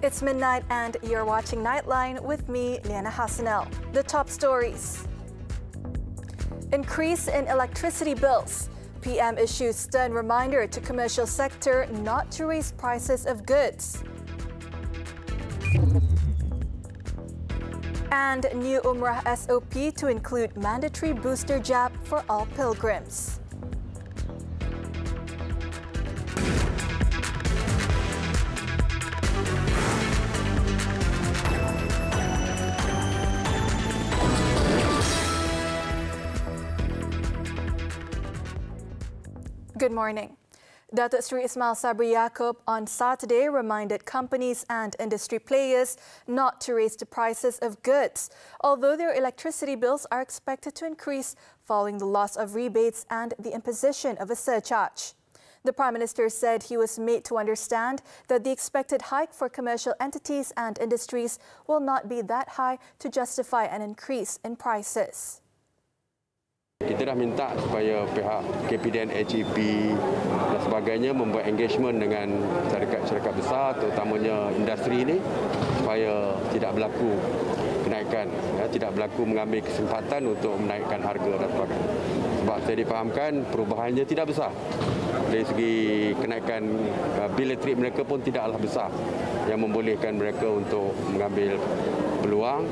It's midnight and you're watching Nightline with me, Liyana Hassanel. The top stories. Increase in electricity bills. PM issues stern reminder to commercial sector not to raise prices of goods. And new Umrah SOP to include mandatory booster jab for all pilgrims. Good morning. Datuk Sri Ismail Sabri Yaakob on Saturday reminded companies and industry players not to raise the prices of goods, although their electricity bills are expected to increase following the loss of rebates and the imposition of a surcharge. The Prime Minister said he was made to understand that the expected hike for commercial entities and industries will not be that high to justify an increase in prices. Kita dah minta supaya pihak KPDN, HEP dan sebagainya membuat engagement dengan syarikat-syarikat besar, terutamanya industri ini, supaya tidak berlaku kenaikan, tidak berlaku mengambil kesempatan untuk menaikkan harga dan sebagainya. Sebab saya difahamkan perubahannya tidak besar. Dari segi kenaikan bil elektrik mereka pun tidaklah besar, yang membolehkan mereka untuk mengambil peluang,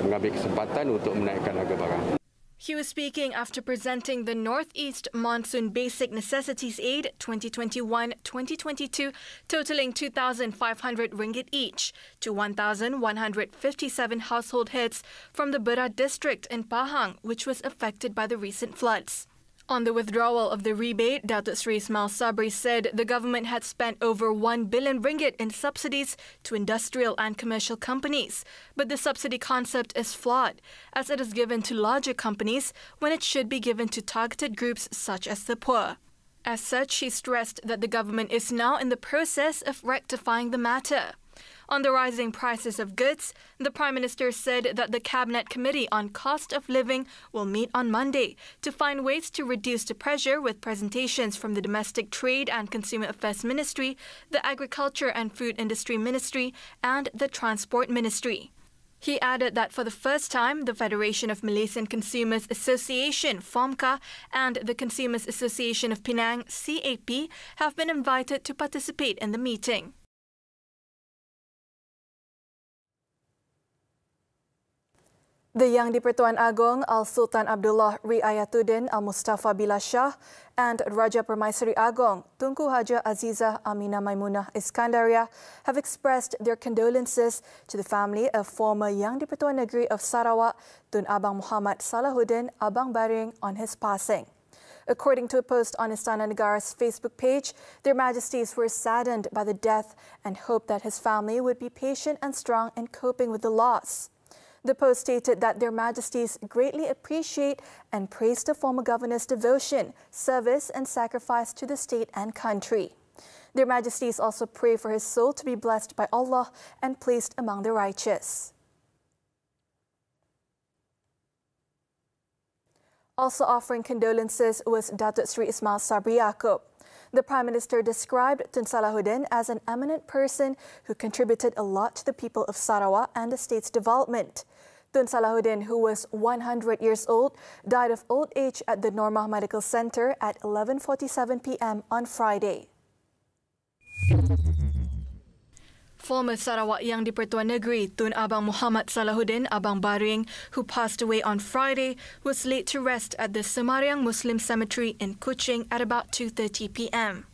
mengambil kesempatan untuk menaikkan harga barang. He was speaking after presenting the Northeast Monsoon Basic Necessities Aid 2021-2022, totaling 2,500 ringgit each to 1,157 household heads from the Berat district in Pahang, which was affected by the recent floods. On the withdrawal of the rebate, Datuk Sri Ismail Sabri said the government had spent over 1 billion ringgit in subsidies to industrial and commercial companies. But the subsidy concept is flawed, as it is given to larger companies when it should be given to targeted groups such as the poor. As such, he stressed that the government is now in the process of rectifying the matter. On the rising prices of goods, the Prime Minister said that the Cabinet Committee on Cost of Living will meet on Monday to find ways to reduce the pressure with presentations from the Domestic Trade and Consumer Affairs Ministry, the Agriculture and Food Industry Ministry and the Transport Ministry. He added that for the first time, the Federation of Malaysian Consumers Association, FOMCA, and the Consumers Association of Penang, CAP, have been invited to participate in the meeting. The Yang di-Pertuan Agong Al-Sultan Abdullah Riayatuddin Al-Mustafa Billah Shah and Raja Permaisuri Agong Tunku Haja Azizah Aminah Maimunah Iskandaria have expressed their condolences to the family of former Yang di-Pertuan Negeri of Sarawak Tun Abang Muhammad Salahuddin Abang Baring on his passing. According to a post on Istana Negara's Facebook page, Their Majesties were saddened by the death and hoped that his family would be patient and strong in coping with the loss. The post stated that Their Majesties greatly appreciate and praise the former governor's devotion, service and sacrifice to the state and country. Their Majesties also pray for his soul to be blessed by Allah and placed among the righteous. Also offering condolences was Datuk Sri Ismail Sabri Yaakob. The Prime Minister described Tun Salahuddin as an eminent person who contributed a lot to the people of Sarawak and the state's development. Tun Salahuddin, who was 100 years old, died of old age at the Normah Medical Centre at 11:47 p.m. on Friday. Former Sarawak Yang di-Pertuan Negeri Tun Abang Muhammad Salahuddin Abang Baring, who passed away on Friday, was laid to rest at the Semariang Muslim Cemetery in Kuching at about 2:30 p.m.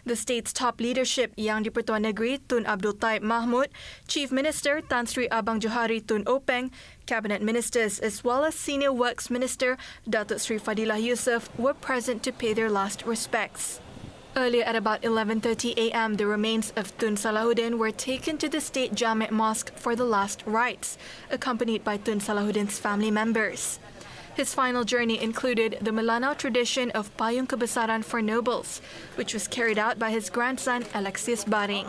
The state's top leadership, Yang di-Pertuan Negeri Tun Abdul Taib Mahmud, Chief Minister Tan Sri Abang Johari Tun Openg, Cabinet Ministers as well as Senior Works Minister Datuk Sri Fadilah Yusof were present to pay their last respects. Earlier at about 11:30 a.m., the remains of Tun Salahuddin were taken to the State Jami' Mosque for the last rites, accompanied by Tun Salahuddin's family members. His final journey included the Melanau tradition of Payung Kebesaran for Nobles, which was carried out by his grandson Alexis Baring.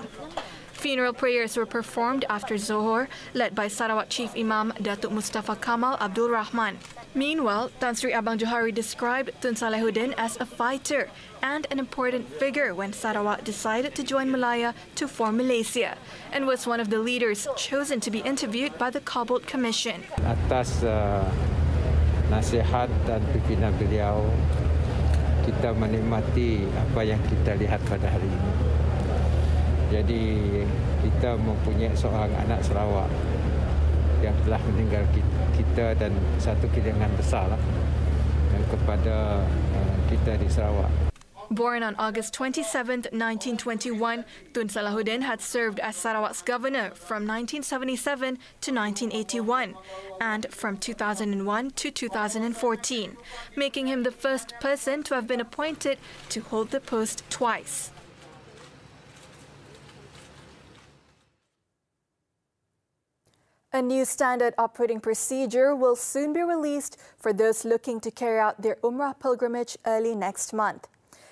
Funeral prayers were performed after Zohor, led by Sarawak Chief Imam Datuk Mustafa Kamal Abdul Rahman. Meanwhile, Tan Sri Abang Johari described Tun Salahuddin as a fighter and an important figure when Sarawak decided to join Malaya to form Malaysia, and was one of the leaders chosen to be interviewed by the Cobalt Commission. Atas nasihat dan pimpinan beliau, kita menikmati apa yang kita lihat pada hari ini. Jadi kita mempunyai seorang anak Sarawak yang telah meninggal kita dan satu kehilangan besar kepada kita di Sarawak. Born on August 27, 1921, Tun Salahuddin had served as Sarawak's governor from 1977 to 1981 and from 2001 to 2014, making him the first person to have been appointed to hold the post twice. A new standard operating procedure will soon be released for those looking to carry out their Umrah pilgrimage early next month.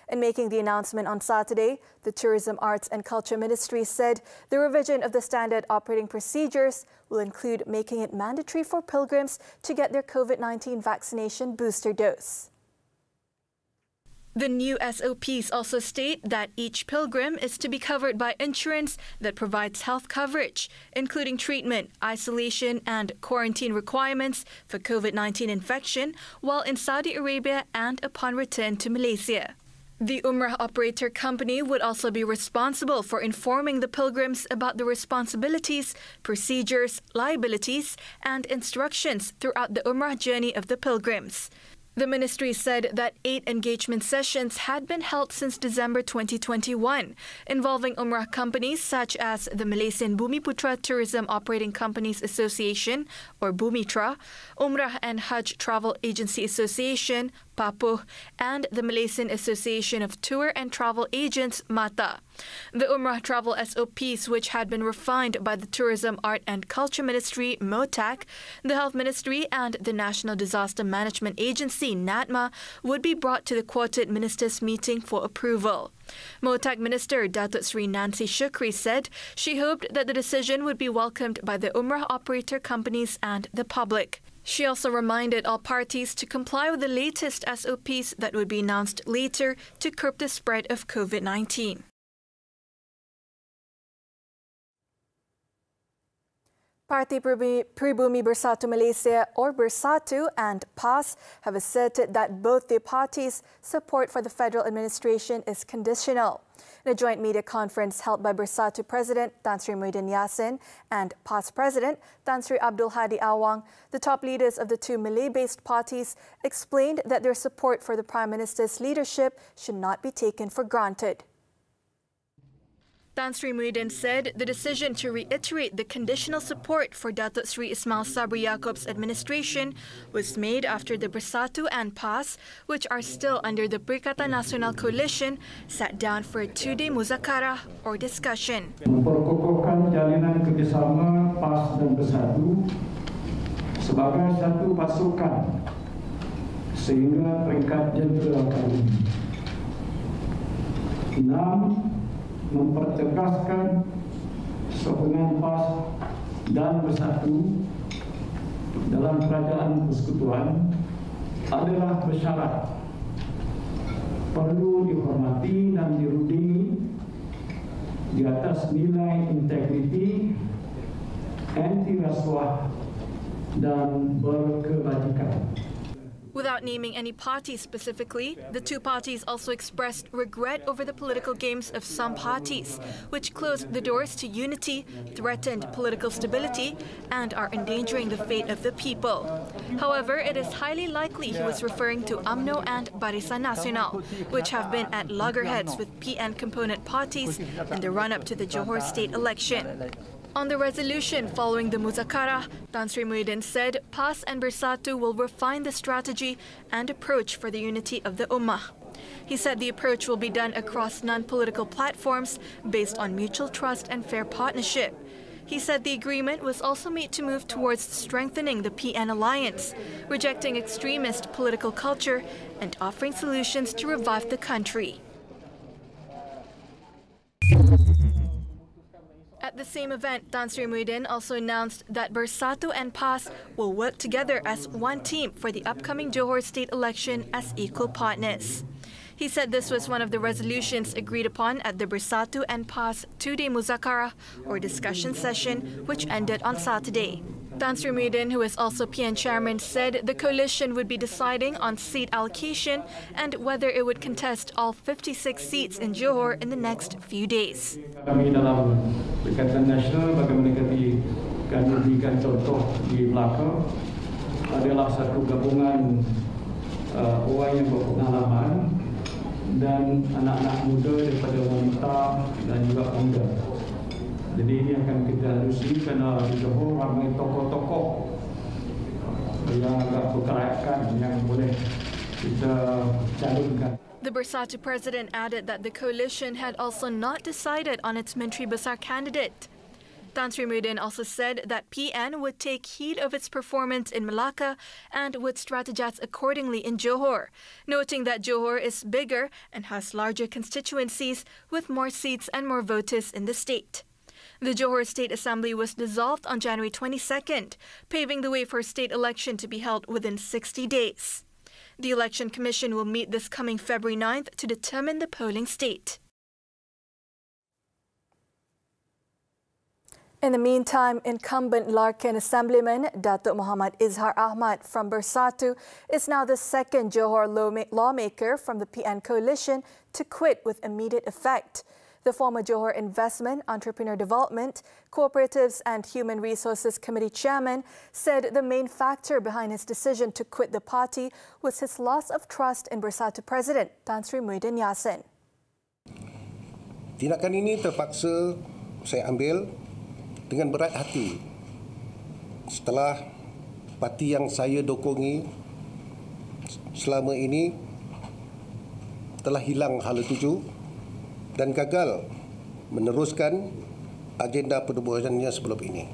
In making the announcement on Saturday, the Tourism, Arts and Culture Ministry said the revision of the standard operating procedures will include making it mandatory for pilgrims to get their COVID-19 vaccination booster dose. The new SOPs also state that each pilgrim is to be covered by insurance that provides health coverage, including treatment, isolation and quarantine requirements for COVID-19 infection while in Saudi Arabia and upon return to Malaysia. The Umrah operator company would also be responsible for informing the pilgrims about the responsibilities, procedures, liabilities and instructions throughout the Umrah journey of the pilgrims. The ministry said that 8 engagement sessions had been held since December 2021, involving Umrah companies such as the Malaysian Bumiputra Tourism Operating Companies Association, or Bumitra, Umrah and Hajj Travel Agency Association, PAPUH, and the Malaysian Association of Tour and Travel Agents, MATA. The Umrah travel SOPs, which had been refined by the Tourism, Art and Culture Ministry, MOTAC, the Health Ministry and the National Disaster Management Agency, NADMA, would be brought to the Quartet Ministers' meeting for approval. MOTAC Minister Datuk Sri Nancy Shukri said she hoped that the decision would be welcomed by the Umrah operator companies and the public. She also reminded all parties to comply with the latest SOPs that would be announced later to curb the spread of COVID-19. Parti Pribumi Bersatu Malaysia, or Bersatu, and PAS have asserted that both their parties' support for the federal administration is conditional. In a joint media conference held by Bersatu President Tan Sri Muhyiddin Yassin and PAS President Tan Sri Abdul Hadi Awang, the top leaders of the two Malay-based parties explained that their support for the Prime Minister's leadership should not be taken for granted. Tan Sri Muhyiddin said the decision to reiterate the conditional support for Datuk Sri Ismail Sabri Yaakob's administration was made after the Bersatu and PAS, which are still under the Perikatan Nasional Coalition, sat down for a 2-day muzakarah or discussion. Memperkokohkan jalinan kerjasama PAS dan Bersatu sebagai satu pasukan sehingga peringkat jentera kali ini. 6. Mempertegaskan sokongan PAS dan Bersatu dalam kerajaan persekutuan adalah bersyarat perlu dihormati dan dirundingi di atas nilai integriti, anti rasuah dan berkebajikan. Without naming any party specifically, the two parties also expressed regret over the political games of some parties, which closed the doors to unity, threatened political stability, and are endangering the fate of the people. However, it is highly likely he was referring to UMNO and Barisan Nasional, which have been at loggerheads with PN component parties in the run-up to the Johor state election. On the resolution following the muzakarah, Tan Sri Muhyiddin said PAS and Bersatu will refine the strategy and approach for the unity of the Ummah. He said the approach will be done across non-political platforms based on mutual trust and fair partnership. He said the agreement was also made to move towards strengthening the PN alliance, rejecting extremist political culture and offering solutions to revive the country. At the same event, Tan Sri Muhyiddin also announced that Bersatu and PAS will work together as one team for the upcoming Johor state election as equal partners. He said this was one of the resolutions agreed upon at the Bersatu and PAS two-day Muzakarah or discussion session, which ended on Saturday. Tan Sri Muhyiddin, who is also PN chairman, said the coalition would be deciding on seat allocation and whether it would contest all 56 seats in Johor in the next few days. Kami dalam Perikatan Nasional bagaimana kami berikan contoh di Melaka adalah satu gabungan orang yang berpengalaman dan anak-anak muda daripada wanita dan juga pemuda. Jadi ini akan kita halusi kerana di Johor ramai tokoh-tokoh yang agak berkelayakan yang boleh kita calonkan. The Bersatu president added that the coalition had also not decided on its Menteri Besar candidate. Tan Sri Muhyiddin also said that PN would take heed of its performance in Melaka and would strategize accordingly in Johor, noting that Johor is bigger and has larger constituencies with more seats and more voters in the state. The Johor State Assembly was dissolved on January 22nd, paving the way for a state election to be held within 60 days. The Election Commission will meet this coming February 9th to determine the polling state. In the meantime, incumbent Larkin Assemblyman Datuk Muhammad Izhar Ahmad from Bersatu is now the second Johor lawmaker from the PN coalition to quit with immediate effect. The former Johor Investment, Entrepreneur Development, Cooperatives and Human Resources Committee chairman said the main factor behind his decision to quit the party was his loss of trust in Bersatu President Tan Sri Muhyiddin Yassin. Tindakan ini terpaksa saya ambil dengan berat hati setelah parti yang saya dokongi selama ini telah hilang hala tuju dan gagal meneruskan agenda penubuhannya sebelum ini.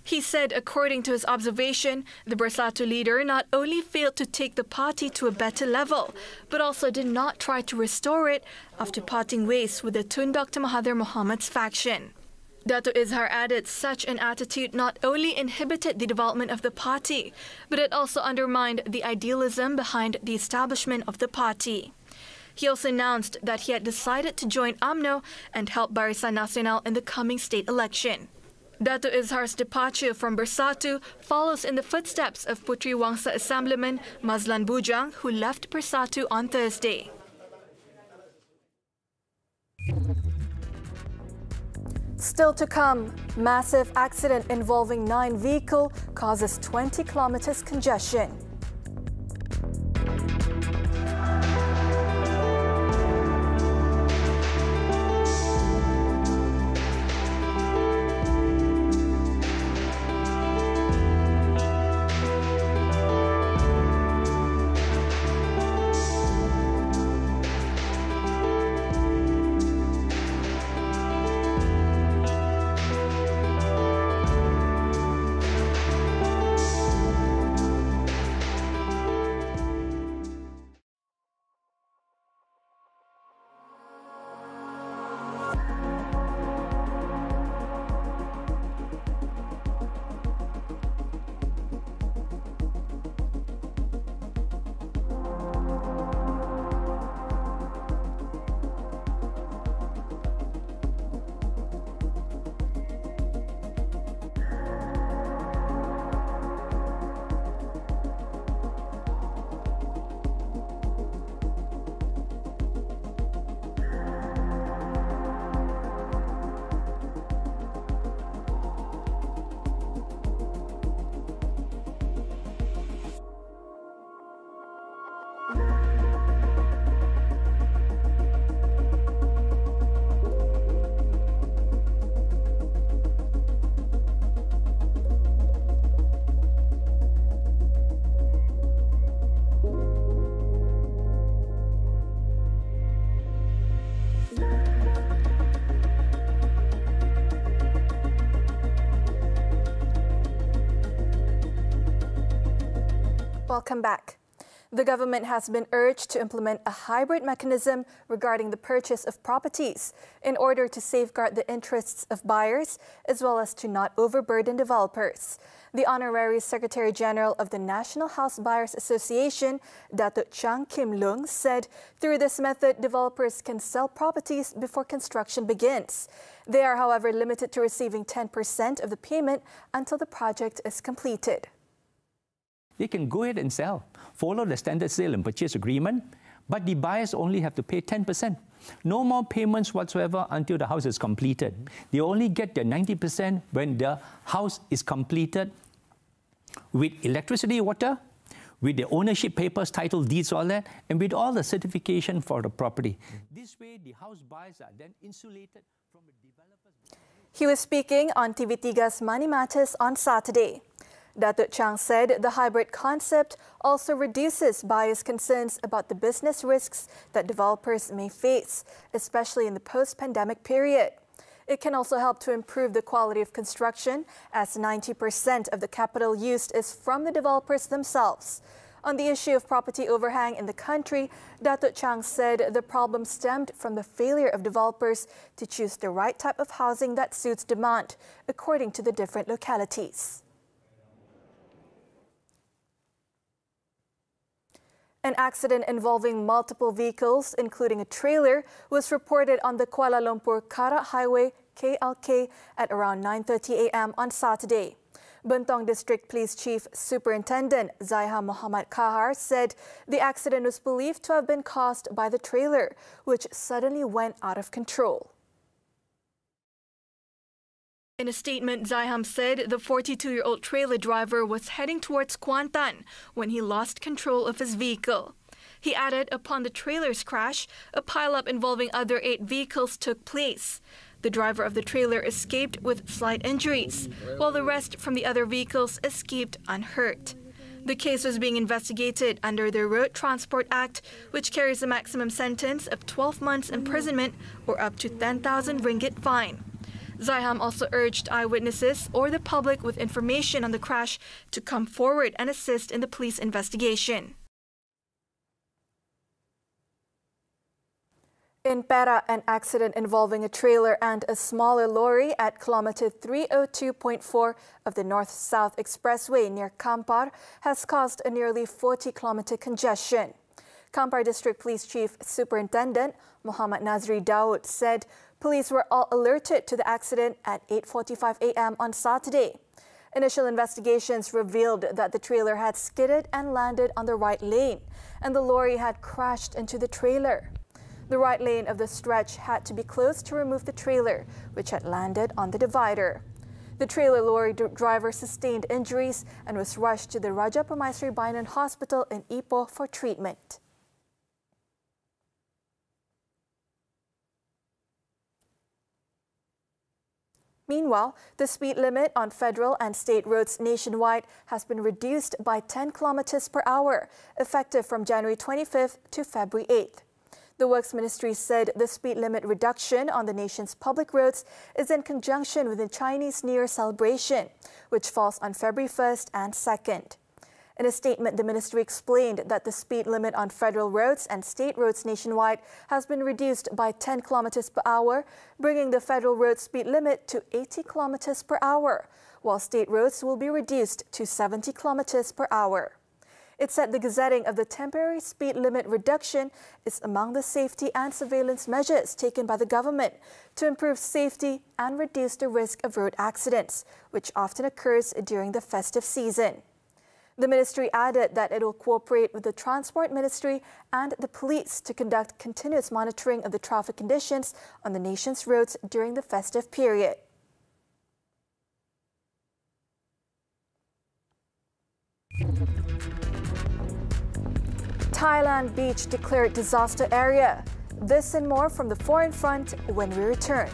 He said, according to his observation, the Bersatu leader not only failed to take the party to a better level, but also did not try to restore it after parting ways with the Tun Dr. Mahathir Mohamad's faction. Datuk Izhar added such an attitude not only inhibited the development of the party, but it also undermined the idealism behind the establishment of the party. He also announced that he had decided to join UMNO and help Barisan Nasional in the coming state election. Datuk Izhar's departure from Bersatu follows in the footsteps of Puteri Wangsa Assemblyman Mazlan Bujang, who left Bersatu on Thursday. Still to come, massive accident involving 9 vehicles causes 20 kilometers congestion. Welcome back. The government has been urged to implement a hybrid mechanism regarding the purchase of properties in order to safeguard the interests of buyers as well as to not overburden developers. The Honorary Secretary General of the National House Buyers Association, Datuk Chang Kim Lung, said through this method, developers can sell properties before construction begins. They are, however, limited to receiving 10% of the payment until the project is completed. They can go ahead and sell, follow the standard sale and purchase agreement, but the buyers only have to pay 10%. No more payments whatsoever until the house is completed. They only get their 90% when the house is completed with electricity, water, with the ownership papers, title deeds, all that, and with all the certification for the property. This way, the house buyers are then insulated from the developers. He was speaking on TV3's Money Matters on Saturday. Datuk Chang said the hybrid concept also reduces buyers' concerns about the business risks that developers may face, especially in the post-pandemic period. It can also help to improve the quality of construction, as 90% of the capital used is from the developers themselves. On the issue of property overhang in the country, Datuk Chang said the problem stemmed from the failure of developers to choose the right type of housing that suits demand, according to the different localities. An accident involving multiple vehicles, including a trailer, was reported on the Kuala Lumpur-Karak Highway, KLK, at around 9:30 a.m. on Saturday. Bentong District Police Chief Superintendent Zaiham Muhammad Kahar said the accident was believed to have been caused by the trailer, which suddenly went out of control. In a statement, Zaiham said the 42-year-old trailer driver was heading towards Kuantan when he lost control of his vehicle. He added upon the trailer's crash, a pileup involving other 8 vehicles took place. The driver of the trailer escaped with slight injuries, while the rest from the other vehicles escaped unhurt. The case was being investigated under the Road Transport Act, which carries a maximum sentence of 12 months imprisonment or up to 10,000 ringgit fine. Zaiham also urged eyewitnesses or the public with information on the crash to come forward and assist in the police investigation. In Perak, an accident involving a trailer and a smaller lorry at kilometre 302.4 of the North-South Expressway near Kampar has caused a nearly 40-kilometre congestion. Kampar District Police Chief Superintendent Muhammad Nazri Daud said police were all alerted to the accident at 8:45 a.m. on Saturday. Initial investigations revealed that the trailer had skidded and landed on the right lane, and the lorry had crashed into the trailer. The right lane of the stretch had to be closed to remove the trailer, which had landed on the divider. The trailer lorry driver sustained injuries and was rushed to the Raja Permaisuri Bainan Hospital in Ipoh for treatment. Meanwhile, the speed limit on federal and state roads nationwide has been reduced by 10 kilometers per hour, effective from January 25th to February 8th. The Works Ministry said the speed limit reduction on the nation's public roads is in conjunction with the Chinese New Year celebration, which falls on February 1st and 2nd. In a statement, the ministry explained that the speed limit on federal roads and state roads nationwide has been reduced by 10 kilometers per hour, bringing the federal road speed limit to 80 kilometers per hour, while state roads will be reduced to 70 kilometers per hour. It said the gazetting of the temporary speed limit reduction is among the safety and surveillance measures taken by the government to improve safety and reduce the risk of road accidents, which often occurs during the festive season. The ministry added that it will cooperate with the Transport Ministry and the police to conduct continuous monitoring of the traffic conditions on the nation's roads during the festive period. Thailand beach declared disaster area. This and more from the Foreign Front when we return.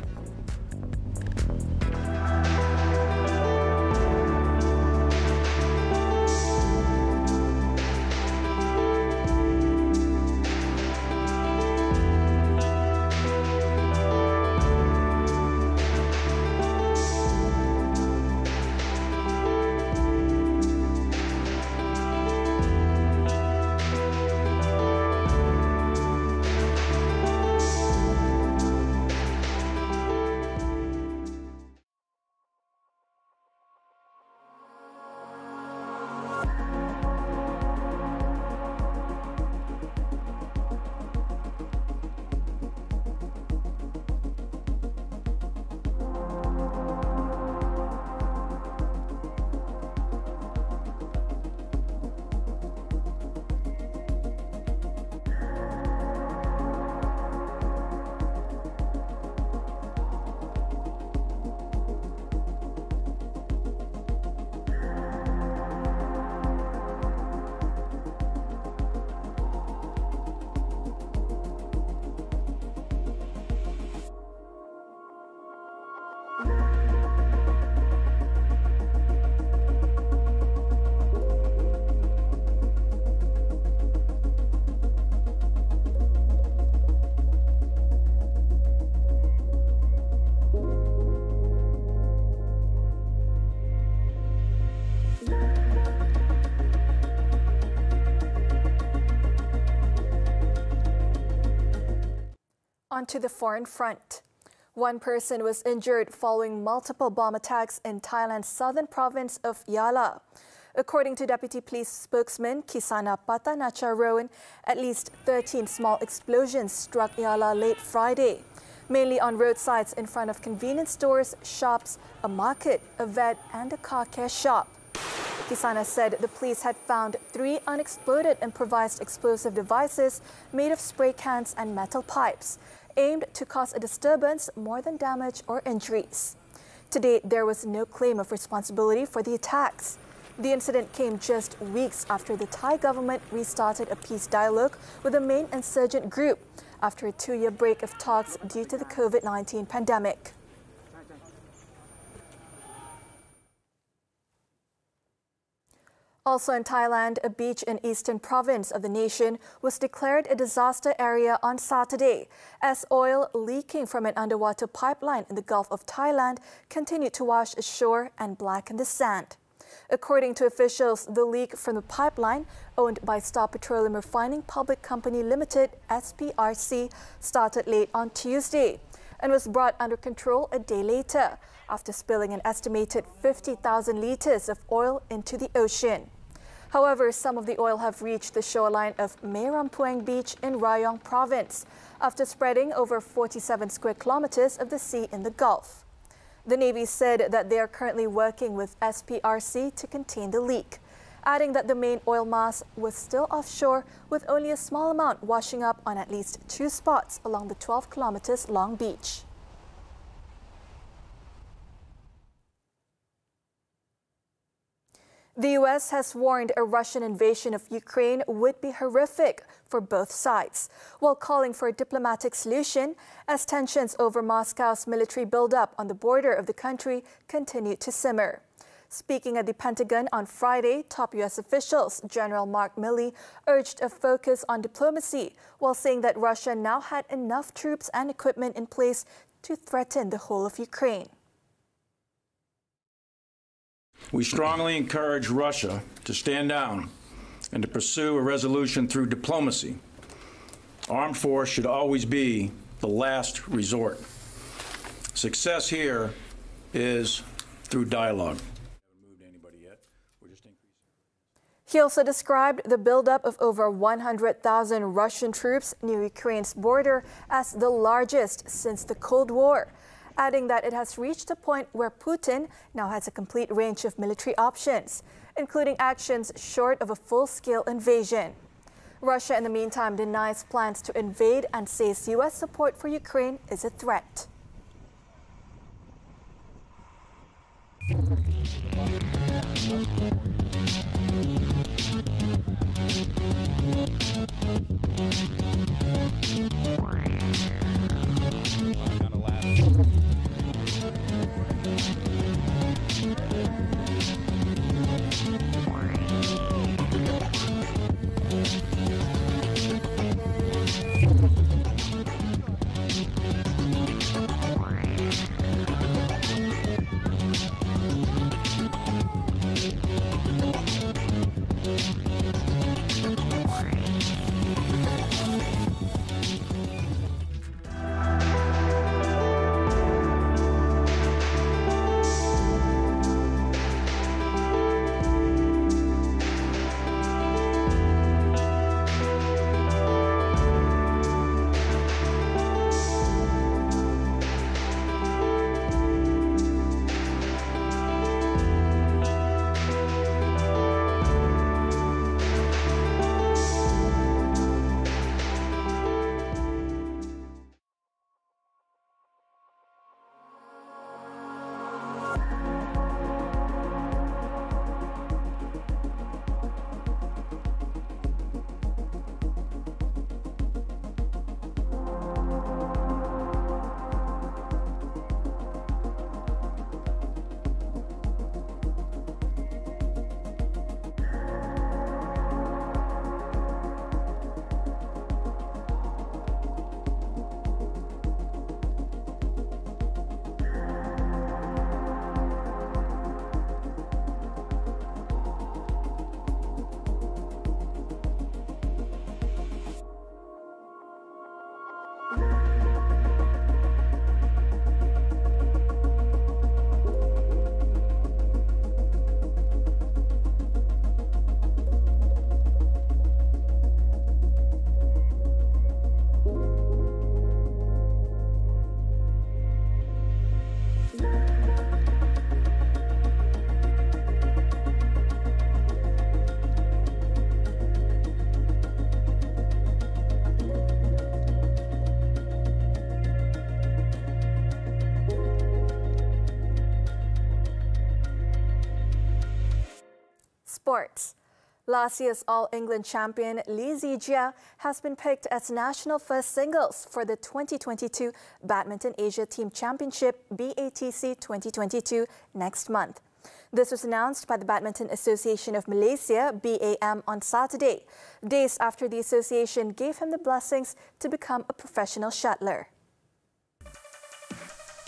Onto the foreign front. One person was injured following multiple bomb attacks in Thailand's southern province of Yala. According to Deputy Police Spokesman Kisana Patanacharoen, at least 13 small explosions struck Yala late Friday, mainly on roadsides in front of convenience stores, shops, a market, a vet and a car care shop. Kisana said the police had found 3 unexploded improvised explosive devices made of spray cans and metal pipes, aimed to cause a disturbance more than damage or injuries. To date, there was no claim of responsibility for the attacks. The incident came just weeks after the Thai government restarted a peace dialogue with the main insurgent group after a 2-year break of talks due to the COVID-19 pandemic. Also in Thailand, a beach in eastern province of the nation was declared a disaster area on Saturday as oil leaking from an underwater pipeline in the Gulf of Thailand continued to wash ashore and blacken the sand. According to officials, the leak from the pipeline, owned by Star Petroleum Refining Public Company Limited (SPRC), started late on Tuesday and was brought under control a day later after spilling an estimated 50,000 litres of oil into the ocean. However, some of the oil have reached the shoreline of Mae Rampuang Beach in Rayong Province after spreading over 47 square kilometres of the sea in the Gulf. The Navy said that they are currently working with SPRC to contain the leak, adding that the main oil mass was still offshore with only a small amount washing up on at least 2 spots along the 12 kilometres long beach. The U.S. has warned a Russian invasion of Ukraine would be horrific for both sides, while calling for a diplomatic solution as tensions over Moscow's military buildup on the border of the country continue to simmer. Speaking at the Pentagon on Friday, top U.S. officials, General Mark Milley, urged a focus on diplomacy, while saying that Russia now had enough troops and equipment in place to threaten the whole of Ukraine. We strongly encourage Russia to stand down and to pursue a resolution through diplomacy. Armed force should always be the last resort. Success here is through dialogue. He also described the buildup of over 100,000 Russian troops near Ukraine's border as the largest since the Cold War, adding that it has reached a point where Putin now has a complete range of military options, including actions short of a full-scale invasion. Russia, in the meantime, denies plans to invade and says U.S. support for Ukraine is a threat. sports. Last year's All-England champion Lee Zijia has been picked as national first singles for the 2022 Badminton Asia Team Championship BATC 2022 next month. This was announced by the Badminton Association of Malaysia, BAM, on Saturday, days after the association gave him the blessings to become a professional shuttler.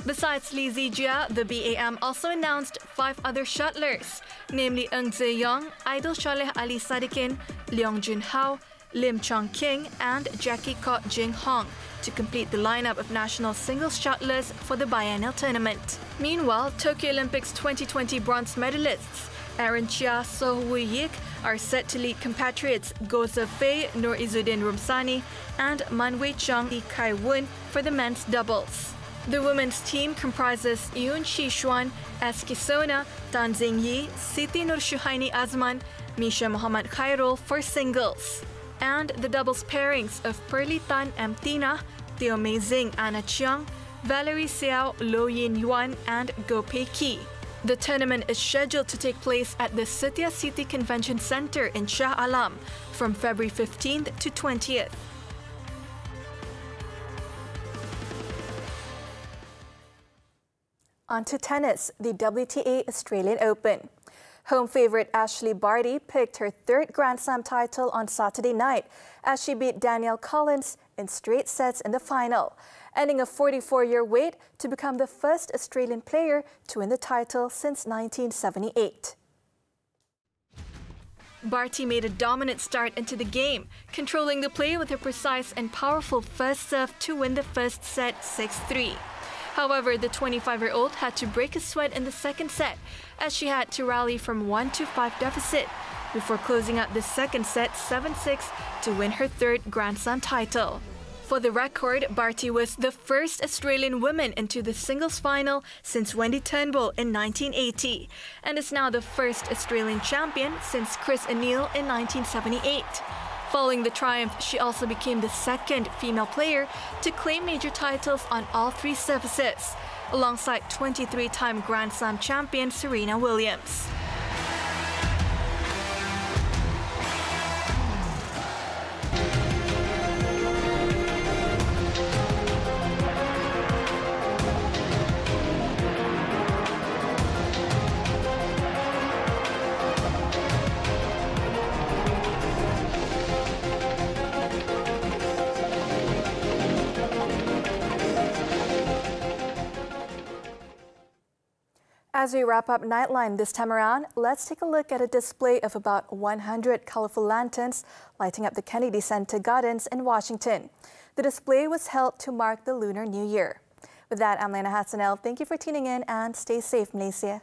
Besides Lee Zijia, the BAM also announced 5 other shuttlers, namely Ng Zeyong, Aidil Shaleh Ali Sadikin, Leong Jun Hao, Lim Chong King and Jackie Kot Jing Hong to complete the lineup of national singles shuttlers for the biennial tournament. Meanwhile, Tokyo Olympics 2020 bronze medalists Aaron Chia, So Hui Yik are set to lead compatriots Goh Zefei, Nur Izzuddin Rumsani and Man Wei Chong, Lee Kai Woon for the men's doubles. The women's team comprises Yoon Shi-xuan, S. Kisona, Tan Zing Yi, Siti Nur Shuhaini Azman, Misha Muhammad Khairul for singles. And the doubles pairings of Pearly Tan M. Tina, Teo Mei Zing Anna Chiang, Valerie Xiao Lo Yin Yuan and Go Pei Ki. The tournament is scheduled to take place at the Setia City Convention Center in Shah Alam from February 15th to 20th. On to tennis, the WTA Australian Open. Home favourite Ashley Barty picked her 3rd Grand Slam title on Saturday night as she beat Danielle Collins in straight sets in the final, ending a 44-year wait to become the first Australian player to win the title since 1978. Barty made a dominant start into the game, controlling the play with a precise and powerful first serve to win the first set 6-3. However, the 25-year-old had to break a sweat in the second set as she had to rally from 1-5 deficit before closing out the second set 7-6 to win her 3rd Grand Slam title. For the record, Barty was the first Australian woman into the singles final since Wendy Turnbull in 1980 and is now the first Australian champion since Chris O'Neill in 1978. Following the triumph, she also became the 2nd female player to claim major titles on all 3 surfaces, alongside 23-time Grand Slam champion Serena Williams. As we wrap up Nightline this time around, let's take a look at a display of about 100 colorful lanterns lighting up the Kennedy Center Gardens in Washington. The display was held to mark the Lunar New Year. With that, I'm Liyana Hassanel. Thank you for tuning in and stay safe, Malaysia.